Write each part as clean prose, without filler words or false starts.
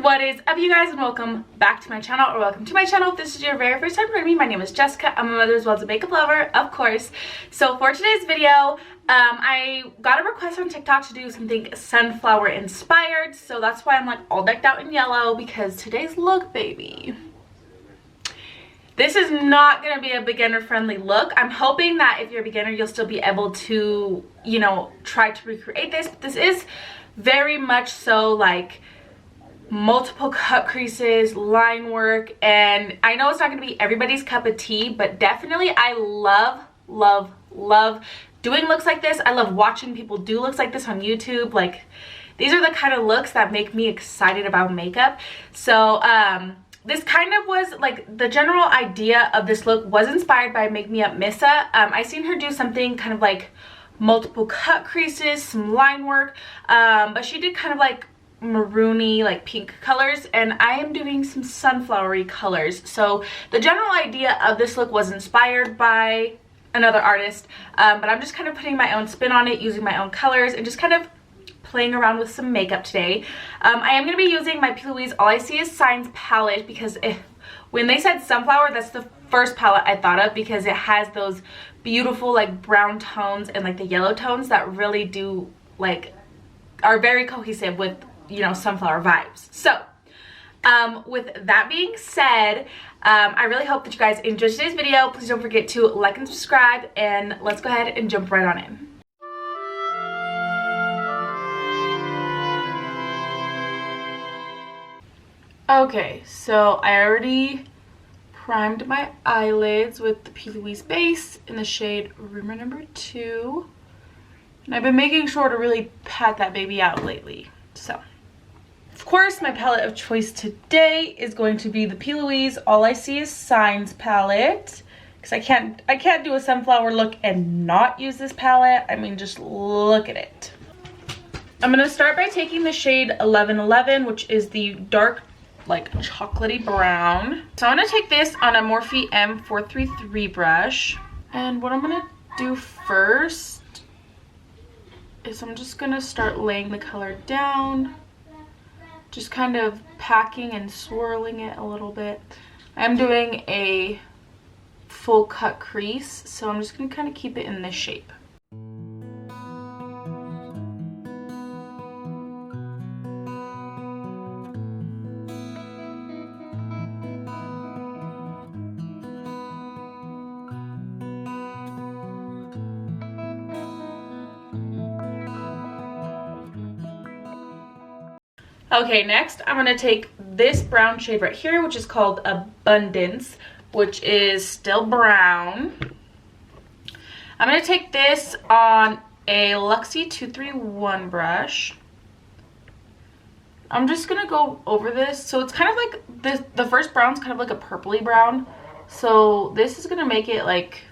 What is up, you guys, and welcome back to my channel, or welcome to my channel if this is your very first time joining me. My name is Jessica. I'm a mother as well as a makeup lover, of course. So for today's video, I got a request on TikTok to do something sunflower inspired, so that's why I'm like all decked out in yellow, because today's look, baby, this is not going to be a beginner friendly look. I'm hoping that if you're a beginner, you'll still be able to, you know, try to recreate this, but this is very much so like multiple cut creases, line work, and I know it's not going to be everybody's cup of tea, but definitely I love doing looks like this. I love watching people do looks like this on YouTube. Like, these are the kind of looks that make me excited about makeup. So this kind of was like, the general idea of this look was inspired by Make Me Up Missa. I seen her do something kind of like multiple cut creases, some line work, but she did kind of like maroony, like pink colors, and I am doing some sunflowery colors. So the general idea of this look was inspired by another artist, but I'm just kind of putting my own spin on it, using my own colors, and just kind of playing around with some makeup today. I am going to be using my P.Louise All I See Is Signs palette, because when they said sunflower, that's the first palette I thought of, because it has those beautiful like brown tones and like the yellow tones that really do like are very cohesive with, you know, sunflower vibes. So with that being said, I really hope that you guys enjoyed today's video. Please don't forget to like and subscribe, and let's go ahead and jump right on in. Okay, so I already primed my eyelids with the P.Louise base in the shade Rumor Number 2. And I've been making sure to really pat that baby out lately. So, of course, my palette of choice today is going to be the P.Louise All I See Is Signs palette, because I can't do a sunflower look and not use this palette. I mean, just look at it. I'm going to start by taking the shade 1111, which is the dark, like chocolatey brown. So I'm going to take this on a Morphe M433 brush, and what I'm going to do first is I'm just going to start laying the color down, just kind of packing and swirling it a little bit. I'm doing a full cut crease, so I'm just going to kind of keep it in this shape. Okay, next I'm going to take this brown shade right here, which is called Abundance, which is still brown. I'm going to take this on a Luxie 231 brush. I'm just going to go over this. So it's kind of like, the first brown's kind of like a purpley brown. So this is going to make it like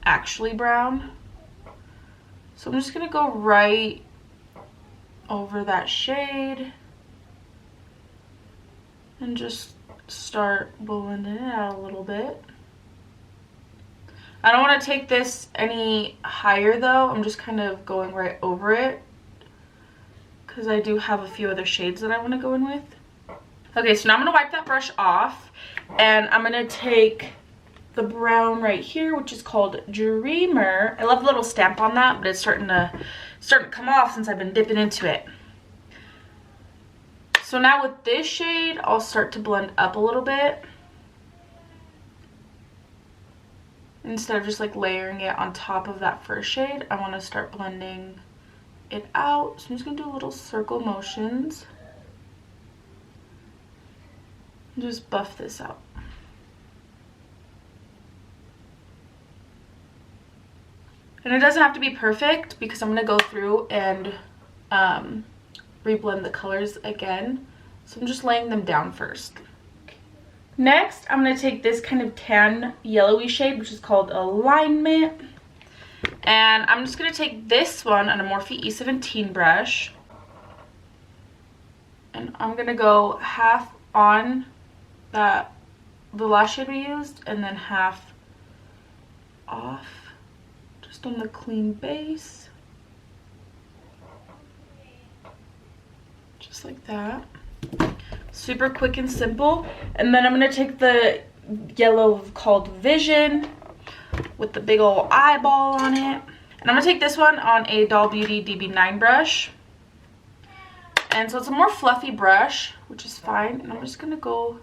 actually brown. So I'm just going to go right over that shade and just start blending it out a little bit. I don't want to take this any higher though. I'm just kind of going right over it, because I do have a few other shades that I want to go in with. Okay, so now I'm going to wipe that brush off, and I'm going to take the brown right here, which is called Dreamer. I love the little stamp on that, but it's starting to come off since I've been dipping into it. So now with this shade, I'll start to blend up a little bit, instead of just like layering it on top of that first shade. I want to start blending it out. So I'm just going to do little circle motions and just buff this out. And it doesn't have to be perfect, because I'm going to go through and reblend the colors again. So I'm just laying them down first. Next, I'm going to take this kind of tan yellowy shade, which is called Alignment. And I'm just going to take this one on a Morphe E17 brush. And I'm going to go half on the last shade we used, and then half off, just on the clean base. Just like that. Super quick and simple. And then I'm going to take the yellow called Vision with the big old eyeball on it. And I'm going to take this one on a Doll Beauty DB9 brush. And so it's a more fluffy brush, which is fine. And I'm just going to go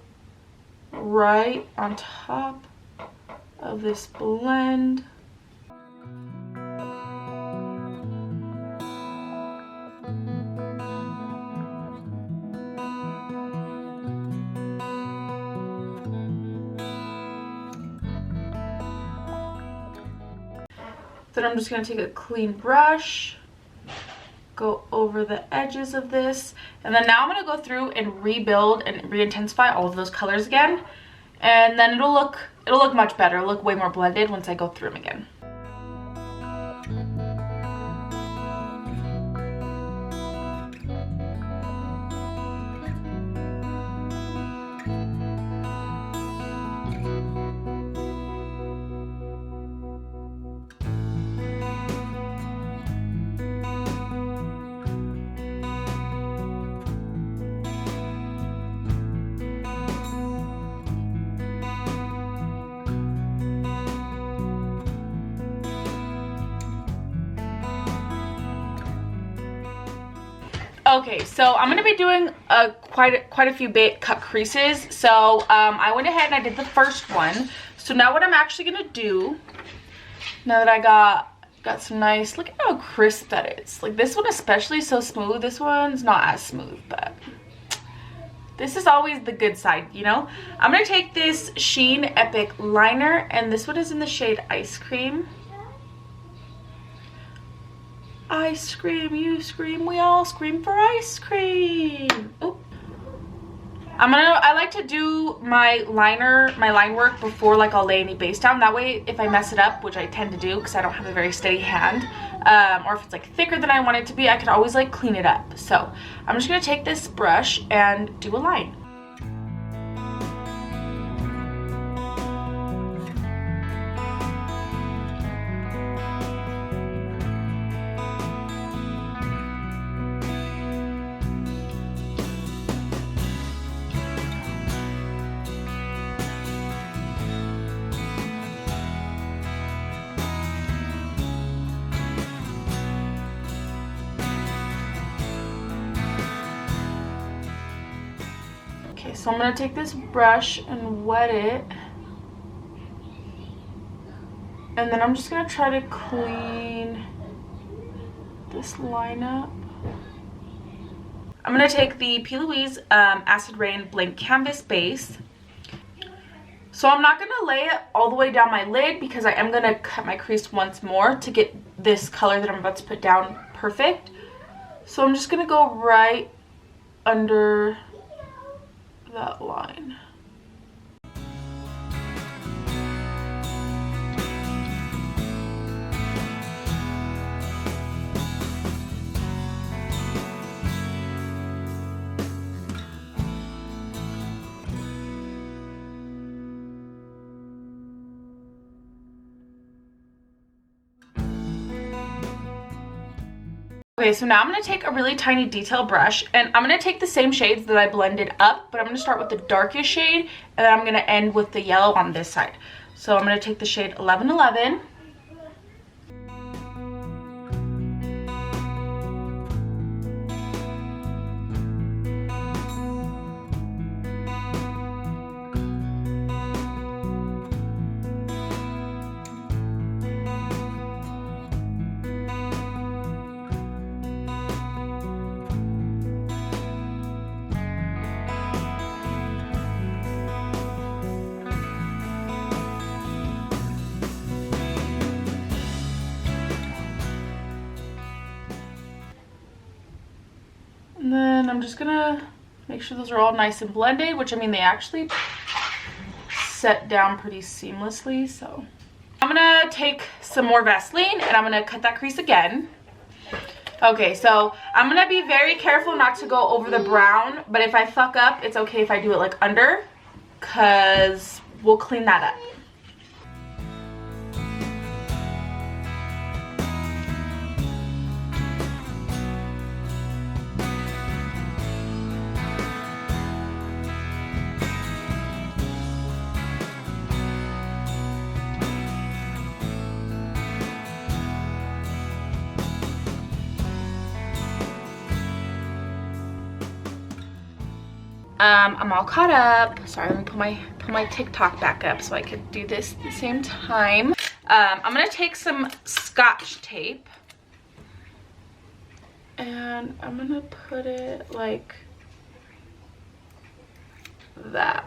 right on top of this blend. Then I'm just going to take a clean brush, go over the edges of this, and then now I'm going to go through and rebuild and re-intensify all of those colors again, and then it'll look much better. It'll look way more blended once I go through them again. Okay, so I'm going to be doing quite a few cut creases. So I went ahead and I did the first one. So now what I'm actually going to do, now that I got some nice, look at how crisp that is. Like this one especially is so smooth. This one's not as smooth, but this is always the good side, you know. I'm going to take this Sheen Epic liner, and this one is in the shade Ice Cream. Ice cream, you scream, we all scream for ice cream. Oh, I like to do my line work before like I'll lay any base down. That way if I mess it up, which I tend to do because I don't have a very steady hand, or if it's like thicker than I want it to be, I can always like clean it up. So I'm just gonna take this brush and do a line. Okay, so I'm going to take this brush and wet it. And then I'm just going to try to clean this line up. I'm going to take the P.Louise Acid Rain Blank Canvas base. So I'm not going to lay it all the way down my lid because I am going to cut my crease once more to get this color that I'm about to put down perfect. So I'm just going to go right under that line. Okay, so now I'm going to take a really tiny detail brush, and I'm going to take the same shades that I blended up, but I'm going to start with the darkest shade, and then I'm going to end with the yellow on this side. So I'm going to take the shade 1111. And then I'm just gonna make sure those are all nice and blended, which I mean they actually set down pretty seamlessly. So I'm gonna take some more Vaseline and I'm gonna cut that crease again. Okay, so I'm gonna be very careful not to go over the brown, but if I fuck up, it's okay if I do it like under, cause we'll clean that up. I'm all caught up. Sorry, let me pull my TikTok back up so I could do this at the same time. I'm gonna take some Scotch tape and I'm gonna put it like that.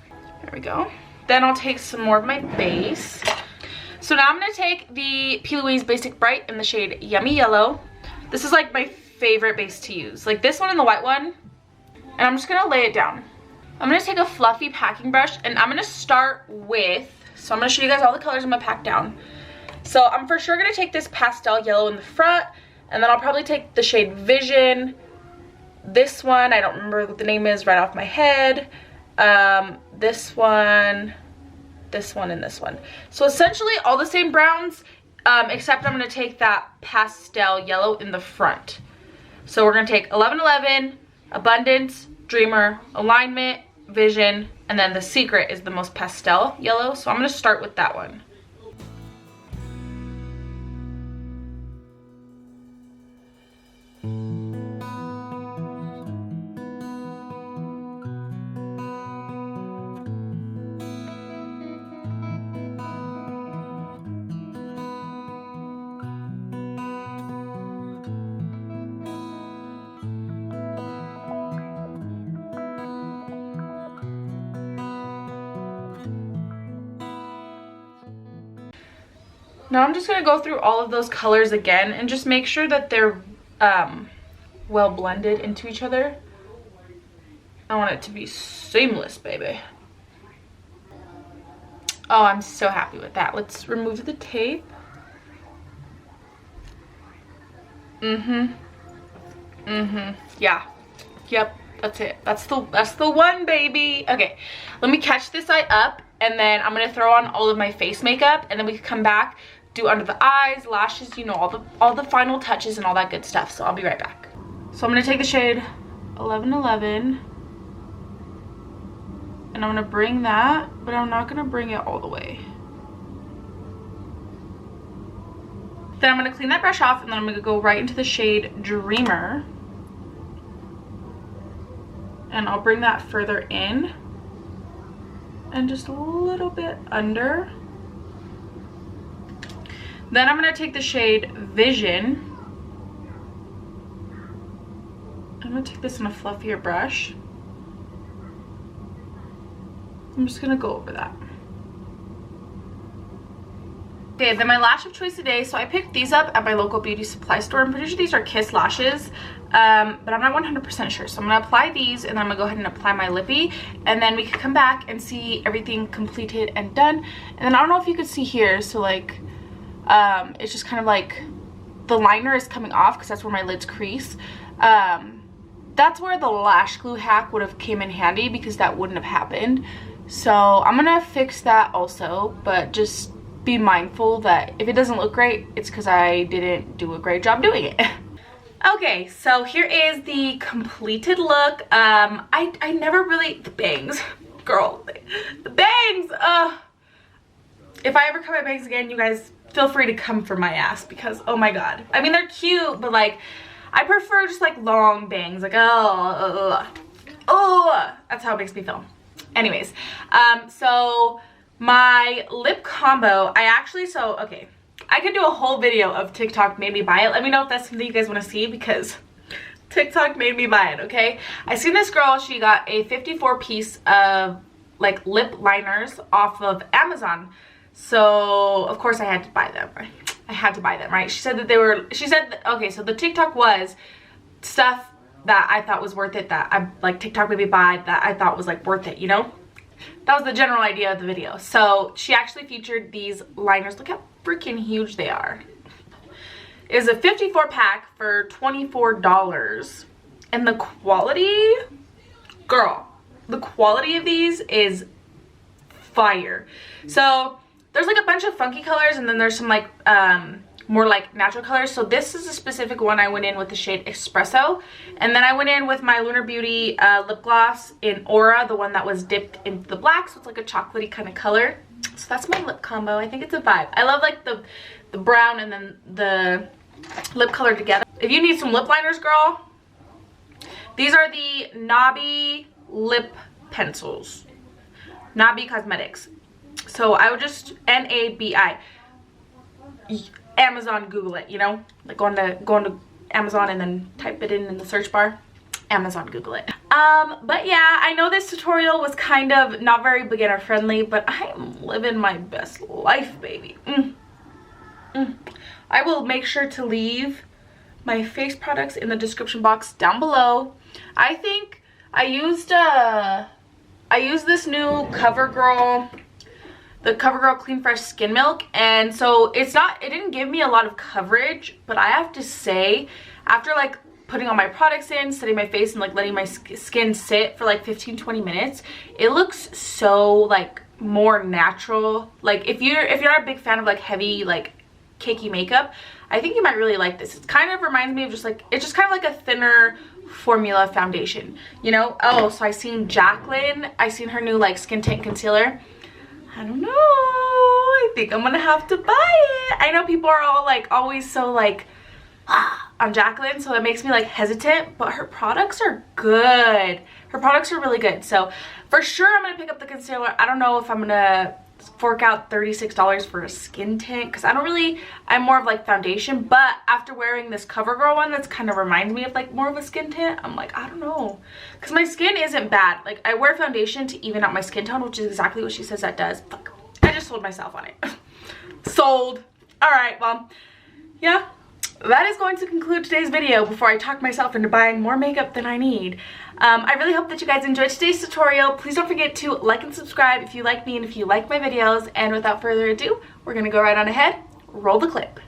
There we go. Then I'll take some more of my base. So now I'm gonna take the P.Louise Basic Bright in the shade Yummy Yellow. This is like my favorite base to use. Like this one and the white one. And I'm just gonna lay it down. I'm gonna take a fluffy packing brush and I'm gonna start with, so I'm gonna show you guys all the colors I'm gonna pack down. So I'm for sure gonna take this pastel yellow in the front, and then I'll probably take the shade Vision. This one, I don't remember what the name is right off my head. This one, and this one. So essentially all the same browns, except I'm gonna take that pastel yellow in the front. So we're gonna take 1111, Abundance, Dreamer, Alignment, Vision, and then the Secret is the most pastel yellow. So I'm gonna start with that one. Now I'm just going to go through all of those colors again and just make sure that they're well blended into each other. I want it to be seamless, baby. Oh, I'm so happy with that. Let's remove the tape. Yeah. Yep, that's it. That's the one, baby. Okay, let me catch this eye up, and then I'm going to throw on all of my face makeup, and then we can come back, do under the eyes, lashes, you know, all the final touches and all that good stuff. So I'll be right back. So I'm going to take the shade 1111 and I'm going to bring that, but I'm not going to bring it all the way. Then I'm going to clean that brush off, and then I'm going to go right into the shade Dreamer, and I'll bring that further in and just a little bit under. Then I'm going to take the shade Vision. I'm going to take this in a fluffier brush. I'm just going to go over that. Okay, then my lash of choice today. So I picked these up at my local beauty supply store. I'm pretty sure these are Kiss lashes, but I'm not 100% sure. So I'm going to apply these, and then I'm going to go ahead and apply my lippy, and then we can come back and see everything completed and done. And then I don't know if you could see here, so like it's just kind of like the liner is coming off because that's where my lids crease. That's where the lash glue hack would have came in handy, because that wouldn't have happened. So I'm gonna fix that also, but just be mindful that if it doesn't look great, it's because I didn't do a great job doing it. Okay, so here is the completed look. I never really, the bangs, girl, the bangs, if I ever cut my bangs again, you guys feel free to come for my ass, because oh my god, I mean, they're cute, but like I prefer just like long bangs, like oh, that's how it makes me feel. Anyways, so my lip combo, okay, I could do a whole video of TikTok made me buy it. Let me know if that's something you guys want to see, because TikTok made me buy it. Okay, I seen this girl, she got a 54 piece of like lip liners off of Amazon. So of course I had to buy them. I had to buy them, right? She said that okay, so the TikTok was stuff that I thought was worth it, that I like TikTok made me buy, that I thought was like worth it, you know? That was the general idea of the video. So she actually featured these liners. Look how freaking huge they are. It was a 54 pack for $24. And the quality, girl, the quality of these is fire. So there's like a bunch of funky colors, and then there's some like more like natural colors. So this is a specific one. I went in with the shade Espresso, and then I went in with my Lunar Beauty lip gloss in Aura, the one that was dipped into the black, so it's like a chocolatey kind of color. So that's my lip combo. I think it's a vibe. I love like the brown and then the lip color together. If you need some lip liners, girl, These are the Knobby lip pencils. Knobby Cosmetics. So I would just N-A-B-I. Amazon, Google it, you know? Like go into Amazon and then type it in the search bar. Amazon, Google it. But yeah, I know this tutorial was kind of not very beginner friendly, but I'm living my best life, baby. I will make sure to leave my face products in the description box down below. I think I used this new CoverGirl, the CoverGirl CLean Fresh Skin Milk, and so it didn't give me a lot of coverage, but I have to say, after like putting all my products in, setting my face, and like letting my skin sit for like 15-20 minutes, it looks so like more natural. Like if you're not a big fan of like heavy like cakey makeup, I think you might really like this. It kind of reminds me of it's just kind of like a thinner formula foundation, you know? Oh, so I seen her new like skin tint concealer. I don't know, I think I'm gonna have to buy it. I know people are all like always so like on Jaclyn, so that makes me like hesitant, but her products are good. Her products are really good. So for sure I'm gonna pick up the concealer. I don't know if I'm gonna fork out $36 for a skin tint, because I'm more of like foundation, but after wearing this CoverGirl one that's kind of reminds me of like more of a skin tint, I'm like, I don't know, because my skin isn't bad. Like I wear foundation to even out my skin tone, which is exactly what she says that does. Fuck, I just sold myself on it. Sold. All right, well, yeah, that is going to conclude today's video before I talk myself into buying more makeup than I need. I really hope that you guys enjoyed today's tutorial. Please don't forget to like and subscribe if you like me and if you like my videos. And without further ado, we're going to go right on ahead, roll the clip.